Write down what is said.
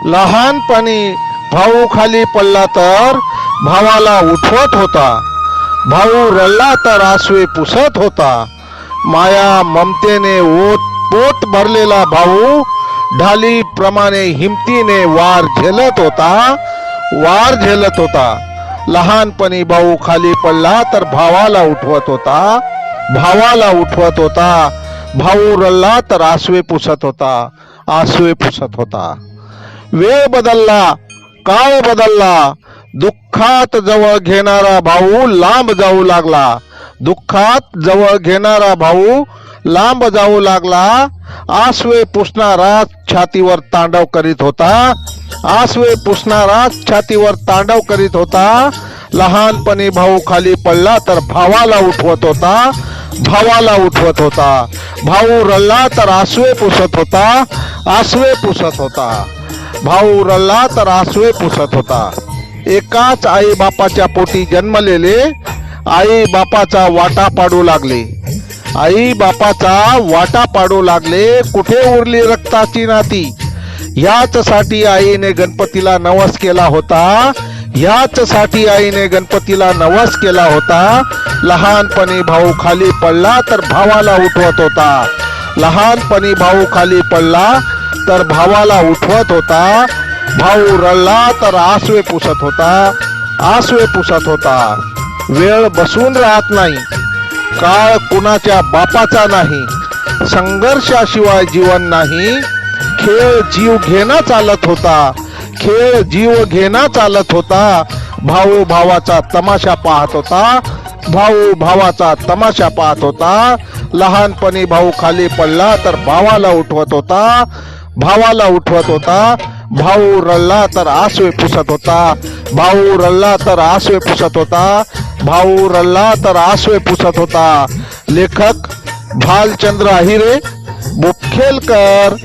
लहानपणी भाऊ खाली पडला तर भावाला उठवत होता, भाऊ रडला तर आसवे पुसत होता. माया ममतेने पोट भरलेला भाऊ ढालीप्रमाणे हिमतीने वार झेलत होता. लहानपणी भाऊ खाली पडला तर भावाला उठवत होता, भाऊ रडला तर आसवे पुसत होता. वेळ बदलला, काळ बदलला, दुःखात जवळ घेणारा भाऊ लांब जाऊ लागला. आसवे पुसणारा छातीवर तांडव करीत होता. लहानपणी भाऊ खाली पडला तर भावाला उठवत होता, भाऊ रडला तर आसवे पुसत होता. एकाच आई बापाच्या पोटी जन्मलेले आई बापाचा वाटा पाडू लागले. कुठे उरली रक्ताची नाती? ह्याच साठी आईने गणपतीला नवस केला होता. लहानपणी भाऊ खाली पडला तर भावाला उठवत होता, भाऊ रडला तर आसवे पुसत होता. वेळ बसून राहत नाही, काळ कुणाच्या बापाचा नाही, संघर्षाशिवाय जीवन नाही. खेळ जीव घेणा चालत होता. भाऊ भावाचा तमाशा पाहत होता. लहानपणी भाऊ खाली पडला तर भावाला उठवत होता, भाऊ रडला तर आसवे पुसत होता. लेखक भालचंद्र अहिरे, बोपखेलकर.